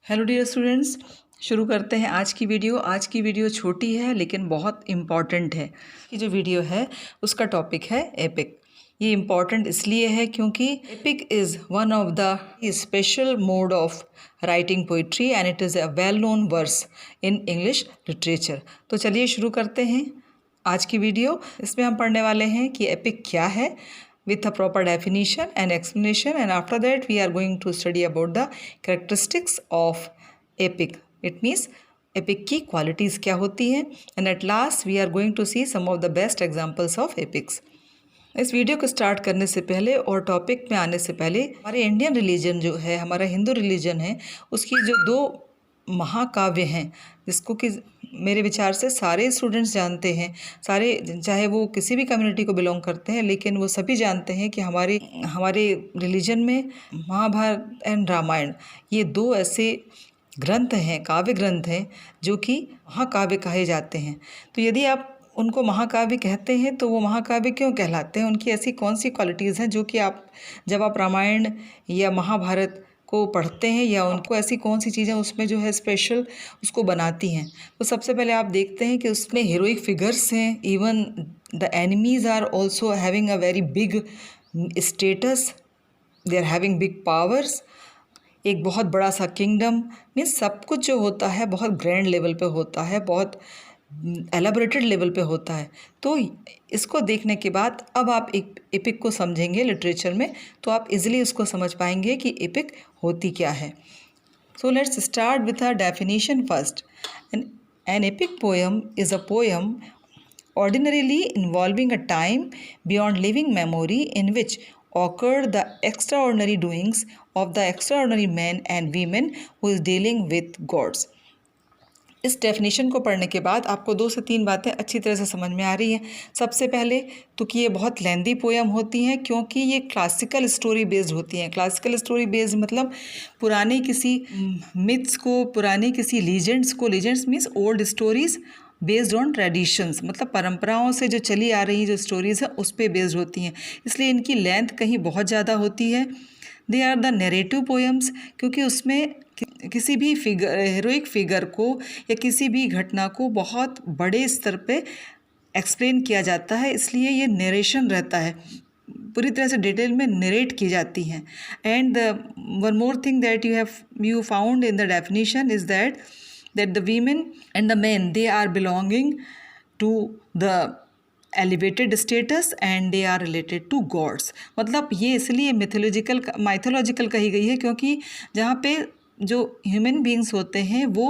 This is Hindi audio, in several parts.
हेलो डियर स्टूडेंट्स, शुरू करते हैं आज की वीडियो। आज की वीडियो छोटी है लेकिन बहुत इम्पॉर्टेंट है। ये जो वीडियो है उसका टॉपिक है एपिक। ये इम्पॉर्टेंट इसलिए है क्योंकि epic is one of the special mode of writing poetry and it is a well known verse in English literature. तो चलिए शुरू करते हैं आज की वीडियो। इसमें हम पढ़ने वाले हैं कि एपिक क्या है with a proper definition and explanation, and after that we are going to study about the characteristics of epic. It means epic की qualities क्या होती हैं, and at last we are going to see some of the best examples of epics. इस वीडियो को स्टार्ट करने से पहले और टॉपिक में आने से पहले हमारे इंडियन रिलीजन जो है, हमारा हिंदू रिलीजन है, उसकी जो दो महाकाव्य हैं जिसको कि मेरे विचार से सारे स्टूडेंट्स जानते हैं, सारे चाहे वो किसी भी कम्युनिटी को बिलोंग करते हैं, लेकिन वो सभी जानते हैं कि हमारे रिलीजन में महाभारत एंड रामायण ये दो ऐसे ग्रंथ हैं, काव्य ग्रंथ हैं जो कि महाकाव्य कहे जाते हैं। तो यदि आप उनको महाकाव्य कहते हैं तो वो महाकाव्य क्यों कहलाते हैं, उनकी ऐसी कौन सी क्वालिटीज़ हैं जो कि जब आप रामायण या महाभारत को पढ़ते हैं या उनको ऐसी कौन सी चीज़ें उसमें जो है स्पेशल उसको बनाती हैं। तो सबसे पहले आप देखते हैं कि उसमें हीरोइक फिगर्स हैं, even the enemies are also having a very big status, they are having big powers. एक बहुत बड़ा सा किंगडम, मीन्स सब कुछ जो होता है बहुत ग्रैंड लेवल पे होता है, बहुत एलेबोरेटेड लेवल पे होता है। तो इसको देखने के बाद अब आप एक एपिक को समझेंगे लिटरेचर में तो आप इजीली उसको समझ पाएंगे कि एपिक होती क्या है। So let's start with a definition first. An epic poem is a poem ordinarily involving a time beyond living memory in which occurred the extraordinary doings of the extraordinary men and women who is dealing with gods. इस डेफिनेशन को पढ़ने के बाद आपको 2 से 3 बातें अच्छी तरह से समझ में आ रही हैं। सबसे पहले तो कि ये बहुत लेंदी पोएम होती हैं क्योंकि ये क्लासिकल स्टोरी बेस्ड होती हैं। क्लासिकल स्टोरी बेस्ड मतलब पुरानी किसी मिथ्स को, पुरानी किसी legends means old stories based on traditions, मतलब परंपराओं से जो चली आ रही जो स्टोरीज़ हैं उस पर बेस्ड होती हैं, इसलिए इनकी लेंथ कहीं बहुत ज़्यादा होती है। They are the narrative poems क्योंकि उसमें किसी भी हीरोइक फिगर को या किसी भी घटना को बहुत बड़े स्तर पे एक्सप्लेन किया जाता है, इसलिए ये नरेशन रहता है, पूरी तरह से डिटेल में नरेट की जाती हैं। And one more thing that you found in the definition is that the women and the men they are belonging to the elevated status and they are related to gods। मतलब ये इसलिए माइथोलॉजिकल कही गई है क्योंकि जहाँ पे जो ह्यूमन बींग्स होते हैं वो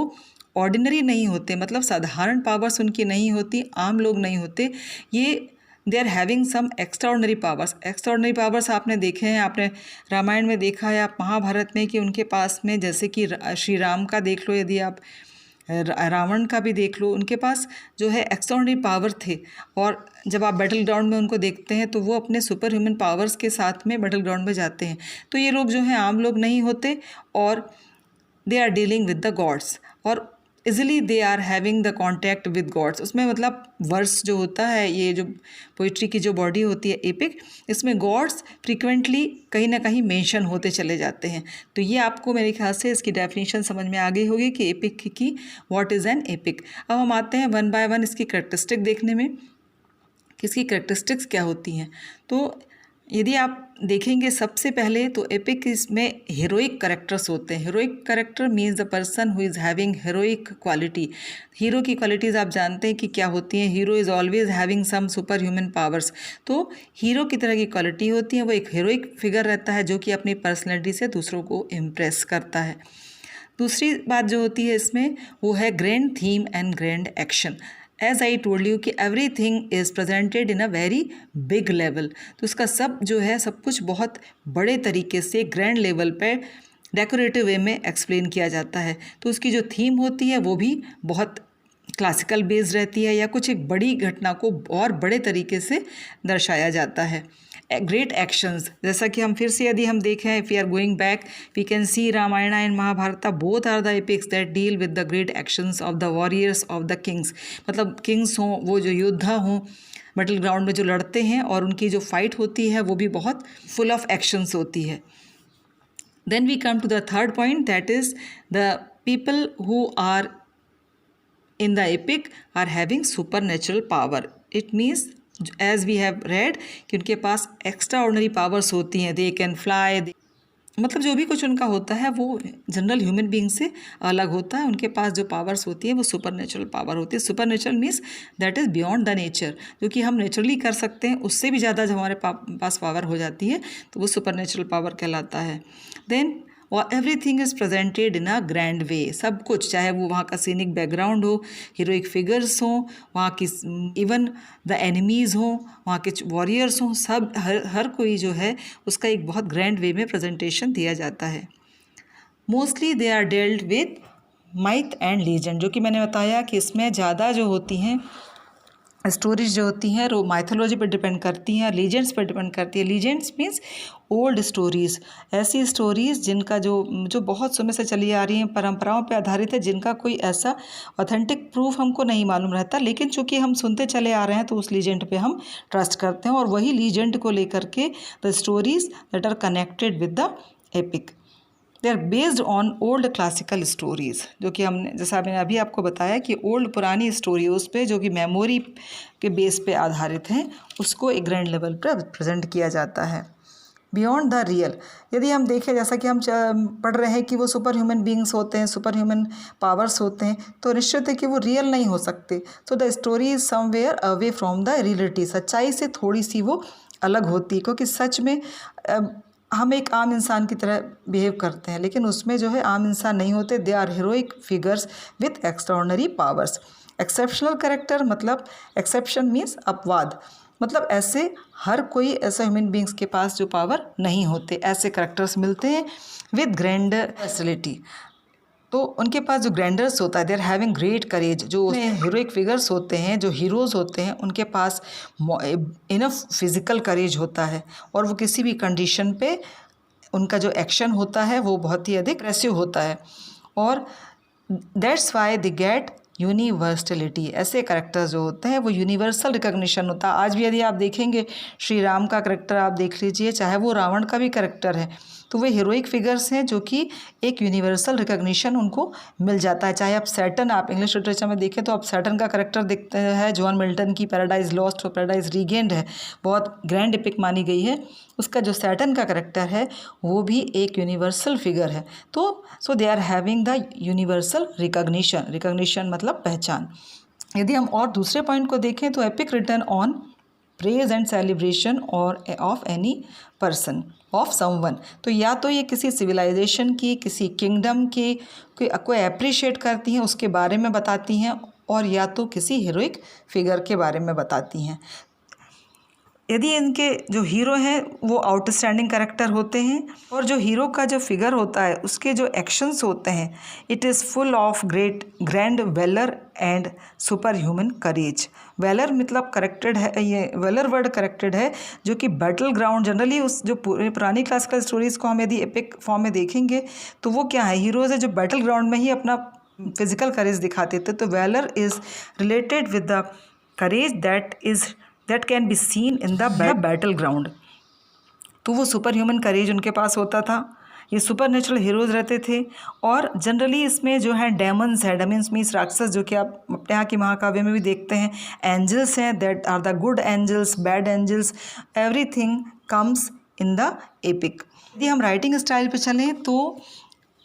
ऑर्डिनरी नहीं होते, मतलब साधारण पावर्स उनकी नहीं होती, आम लोग नहीं होते, ये they are having some extraordinary powers. Extraordinary powers आपने देखे हैं, आपने रामायण में देखा है, आप महाभारत में कि उनके पास में जैसे कि श्री राम का देख लो, यदि आप रावण का भी देख लो, उनके पास जो है एक्स्ट्राऑर्डिनरी पावर थे और जब आप बैटल ग्राउंड में उनको देखते हैं तो वो अपने सुपर ह्यूमन पावर्स के साथ में बैटल ग्राउंड में जाते हैं। तो ये लोग जो हैं आम लोग नहीं होते और they are dealing with the gods और easily they are having the contact with gods. उसमें मतलब वर्स जो होता है, ये जो पोइट्री की जो बॉडी होती है एपिक, इसमें गॉड्स फ्रीक्वेंटली कहीं ना कहीं मेंशन होते चले जाते हैं। तो ये आपको मेरे ख्याल से इसकी डेफिनेशन समझ में आ गई होगी कि एपिक की व्हाट इज़ एन एपिक। अब हम आते हैं वन बाय वन इसकी करेक्टरिस्टिक देखने में कि इसकी करेक्टरिस्टिक्स क्या होती हैं। तो यदि आप देखेंगे सबसे पहले तो एपिक इसमें हीरोइक कैरेक्टर्स होते हैं। Heroic character means the person who is having heroic quality. Hero की क्वालिटीज़ आप जानते हैं कि क्या होती हैं, hero is always having some super human powers. तो हीरो की तरह की क्वालिटी होती है, वो एक हीरोइक फिगर रहता है जो कि अपनी पर्सनैलिटी से दूसरों को इम्प्रेस करता है। दूसरी बात जो होती है इसमें वो है grand theme and grand action. As I told you कि everything is presented in a very big level. तो उसका सब जो है सब कुछ बहुत बड़े तरीके से ग्रैंड लेवल पे डेकोरेटिव वे में एक्सप्लेन किया जाता है। तो उसकी जो थीम होती है वो भी बहुत क्लासिकल बेस्ड रहती है या कुछ एक बड़ी घटना को और बड़े तरीके से दर्शाया जाता है। ग्रेट एक्शंस, जैसा कि हम फिर से यदि हम देखें, if we are going back we can see Ramayana and Mahabharata both are the epics that deal with the great actions of the warriors of the kings. मतलब किंग्स हों, वो जो योद्धा हों बैटल ग्राउंड में जो लड़ते हैं और उनकी जो फाइट होती है वो भी बहुत फुल ऑफ एक्शंस होती है। Then we come to the third point, that is the people who are in the epic are having supernatural power. It means as we have read कि उनके पास extraordinary powers होती हैं, they can fly, मतलब जो भी कुछ उनका होता है वो जनरल ह्यूमन बीइंग से अलग होता है। उनके पास जो पावर्स होती है वो सुपर नेचुरल पावर होती है। Super natural means that is beyond the nature, जो कि हम नेचुरली कर सकते हैं, उससे भी ज़्यादा जब हमारे पास पावर हो जाती है तो वो सुपर नेचुरल पावर कहलाता है। Then everything is presented in a grand way, सब कुछ, चाहे वो वहाँ का सीनिक बैकग्राउंड हो, हीरोइक फिगर्स हों, वहाँ की इवन द एनिमीज़ हों, वहाँ के वॉरियर्स हों, सब हर कोई जो है उसका एक बहुत ग्रैंड वे में प्रेजेंटेशन दिया जाता है। Mostly they are dealt with myth and legend, जो कि मैंने बताया कि इसमें ज़्यादा जो होती हैं स्टोरीज जो होती हैं वो माइथोलॉजी पर डिपेंड करती हैं, लीजेंड्स पर डिपेंड करती है। लीजेंड्स मीन्स ओल्ड स्टोरीज़, ऐसी स्टोरीज़ जिनका जो बहुत समय से चली आ रही हैं, परंपराओं पे आधारित है, जिनका कोई ऐसा ऑथेंटिक प्रूफ हमको नहीं मालूम रहता, लेकिन चूंकि हम सुनते चले आ रहे हैं तो उस लीजेंड पे हम ट्रस्ट करते हैं, और वही लीजेंड को लेकर के the stories that are connected with the epic, they are based on old classical stories, जो कि हमने जैसा मैंने अभी आपको बताया कि ओल्ड पुरानी स्टोरी उस पर जो कि मेमोरी के बेस पे आधारित हैं, उसको एक ग्रैंड लेवल पर प्रेजेंट किया जाता है। बियॉन्ड द रियल, यदि हम देखें जैसा कि हम पढ़ रहे हैं कि वो सुपर ह्यूमन बींग्स होते हैं, सुपर ह्यूमन पावर्स होते हैं, तो निश्चित है कि वो रियल नहीं हो सकते। So the story is somewhere away from the reality, सच्चाई से थोड़ी सी वो अलग होती है, क्योंकि सच में हम एक आम इंसान की तरह बिहेव करते हैं, लेकिन उसमें जो है आम इंसान नहीं होते, they are heroic figures with extraordinary powers. Exceptional character मतलब एक्सेप्शन मीन्स अपवाद, मतलब ऐसे हर कोई ऐसा ह्यूमन बींग्स के पास जो पावर नहीं होते, ऐसे कैरेक्टर्स मिलते हैं विद ग्रैंडर फैसिलिटी। तो उनके पास जो ग्रैंडर्स होता है, they are having great courage, जो हीरोइक फिगर्स होते हैं, जो हीरोज़ होते हैं, उनके पास इनफ फिज़िकल करेज होता है, और वो किसी भी कंडीशन पे उनका जो एक्शन होता है वो बहुत ही अधिक इम्प्रेसिव होता है, और that's why they get universality. ऐसे कैरेक्टर्स जो होते हैं वो यूनिवर्सल रिकॉग्निशन होता है। आज भी यदि आप देखेंगे श्री राम का कैरेक्टर आप देख लीजिए, चाहे वो रावण का भी कैरेक्टर है, तो वे हीरोइक फिगर्स हैं जो कि एक यूनिवर्सल रिकॉग्निशन उनको मिल जाता है। चाहे आप सैटर्न, आप इंग्लिश लिटरेचर में देखें तो आप सैटर्न का कैरेक्टर देखते हैं, जॉन मिल्टन की पैराडाइज लॉस्ट और पैराडाइज रीगेन्ड है, बहुत ग्रैंड एपिक मानी गई है। उसका जो सैटर्न का कैरेक्टर है वो भी एक यूनिवर्सल फिगर है। तो so they are having the universal recognition मतलब पहचान। यदि हम और दूसरे पॉइंट को देखें तो epic return on praise and celebration और of any person of someone, तो या तो ये किसी सिविलाइजेशन की, किसी किंगडम की कोई अप्रिशिएट करती हैं, उसके बारे में बताती हैं, और या तो किसी हीरोइक फिगर के बारे में बताती हैं। यदि इनके जो हीरो हैं वो आउटस्टैंडिंग कैरेक्टर होते हैं, और जो हीरो का जो फिगर होता है उसके जो एक्शंस होते हैं, it is full of grand valour and super human courage. Valour मतलब करेक्टेड है, ये वेलर वर्ड करेक्टेड है, जो कि बैटल ग्राउंड, जनरली उस जो पुरानी क्लासिकल स्टोरीज़ को हम यदि एपिक फॉर्म में देखेंगे तो वो क्या है, हीरोज़ है जो बैटल ग्राउंड में ही अपना फिजिकल करेज दिखाते थे। तो valour is related with the courage that can be seen in the battle ground. तो वो सुपर ह्यूमन करेज उनके पास होता था, ये सुपर नेचुरल हीरोज़ रहते थे। और जनरली इसमें जो है डेमन्स है, डेमन्स मीन्स राक्षस, जो कि आप अपने यहाँ की महाकाव्य में भी देखते हैं। एंजल्स हैं, that are the good angels, bad angels, everything comes in the epic. यदि हम राइटिंग स्टाइल पे चलें तो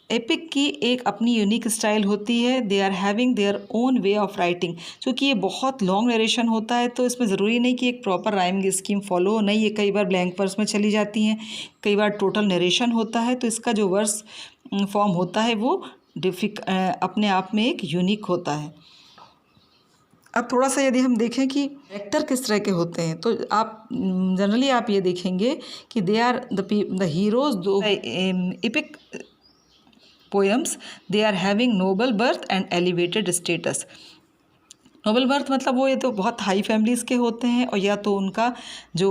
एपिक की एक अपनी यूनिक स्टाइल होती है, they are having their own way of writing. क्योंकि ये बहुत लॉन्ग नरेशन होता है तो इसमें ज़रूरी नहीं कि एक प्रॉपर राइमिंग स्कीम फॉलो हो, नहीं, ये कई बार ब्लैंक वर्स में चली जाती हैं, कई बार टोटल नरेशन होता है, तो इसका जो वर्स फॉर्म होता है वो अपने आप में एक यूनिक होता है। अब थोड़ा सा यदि हम देखें कि कैरेक्टर किस तरह के होते हैं, तो आप जनरली आप ये देखेंगे कि दे आर द हीरोज़, दो epic poems, they are having noble birth and elevated status. Noble birth मतलब वो ये तो बहुत हाई फैमिलीज़ के होते हैं, और या तो उनका जो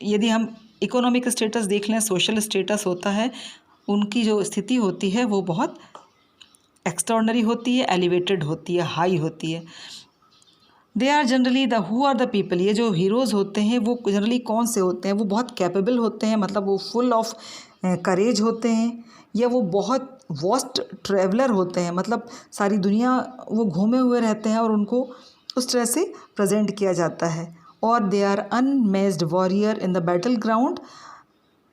यदि हम इकोनॉमिक स्टेटस देख लें, सोशल स्टेटस होता है, उनकी जो स्थिति होती है वो बहुत एक्स्ट्राऑर्डिनरी होती है, एलिवेटेड होती है, हाई होती है। They are generally the who are the people, ये जो हीरोज़ होते हैं वो जनरली कौन से होते हैं, वो बहुत कैपेबल होते हैं, मतलब वो फुल ऑफ करेज होते हैं, या वो बहुत वास्ट ट्रैवलर होते हैं, मतलब सारी दुनिया वो घूमे हुए रहते हैं और उनको उस तरह से प्रेजेंट किया जाता है। और they are unmatched warrior in the battle ground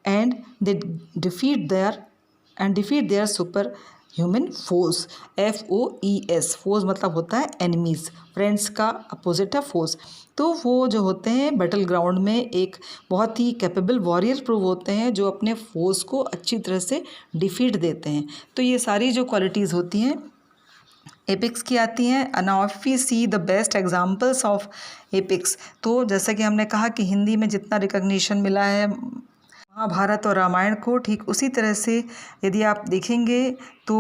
and they defeat their super human force. FOES, force मतलब होता है एनिमीज़, फ्रेंड्स का अपोजिट है फोर्स। तो वो जो होते हैं बैटल ग्राउंड में एक बहुत ही कैपेबल वॉरियर प्रूव होते हैं, जो अपने फोर्स को अच्छी तरह से डिफीट देते हैं। तो ये सारी जो क्वालिटीज़ होती हैं एपिक्स की आती हैं। Now if we see the best examples of epics, तो जैसा कि हमने कहा कि हिंदी में जितना रिकग्निशन मिला है महाभारत और रामायण को, ठीक उसी तरह से यदि आप देखेंगे तो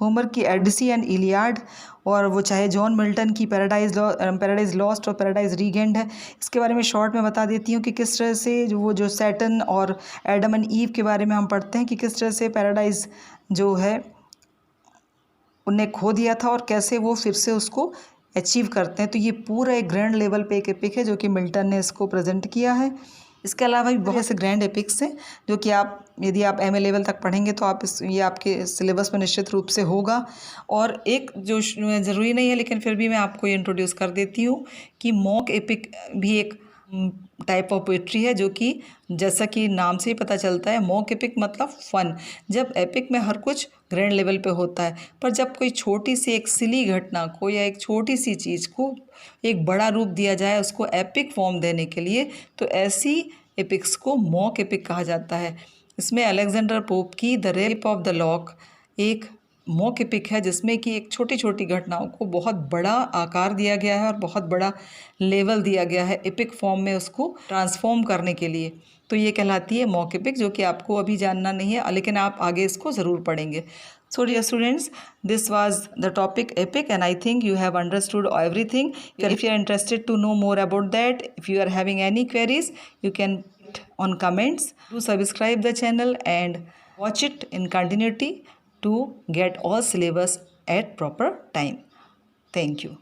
होमर की एडिसी एंड इलियाड, और वो चाहे जॉन मिल्टन की पैराडाइज लॉस्ट और पैराडाइज रीगेंड है। इसके बारे में शॉर्ट में बता देती हूँ कि किस तरह से जो सैटर्न और एडम एंड ईव के बारे में हम पढ़ते हैं कि किस तरह से पैराडाइज जो है उन्हें खो दिया था और कैसे वो फिर से उसको अचीव करते हैं। तो ये पूरा एक ग्रैंड लेवल पे एक एपिक है जो कि मिल्टन ने इसको प्रेजेंट किया है। इसके अलावा भी बहुत से ग्रैंड एपिक्स हैं जो कि आप यदि आप MA लेवल तक पढ़ेंगे तो आप ये आपके सिलेबस में निश्चित रूप से होगा। और एक जो ज़रूरी नहीं है लेकिन फिर भी मैं आपको ये इंट्रोड्यूस कर देती हूँ कि मॉक एपिक भी एक टाइप ऑफ पोइट्री है, जो कि जैसा कि नाम से ही पता चलता है मॉक एपिक मतलब फ़न। जब एपिक में हर कुछ ग्रैंड लेवल पे होता है, पर जब कोई छोटी सी एक सिली घटना को या एक छोटी सी चीज़ को एक बड़ा रूप दिया जाए उसको एपिक फॉर्म देने के लिए, तो ऐसी एपिक्स को मॉक एपिक कहा जाता है। इसमें अलेक्जेंडर पोप की the rape of the lock एक मॉक एपिक है, जिसमें कि एक छोटी छोटी घटनाओं को बहुत बड़ा आकार दिया गया है और बहुत बड़ा लेवल दिया गया है एपिक फॉर्म में उसको ट्रांसफॉर्म करने के लिए। तो ये कहलाती है मॉक एपिक, जो कि आपको अभी जानना नहीं है लेकिन आप आगे इसको ज़रूर पढ़ेंगे। So dear students, this was the topic epic and I think you have understood everything. If you are interested to know more about that, if you are having any queries, you can put on comments. Do subscribe the channel and watch it in continuity to get all syllabus at proper time. Thank you.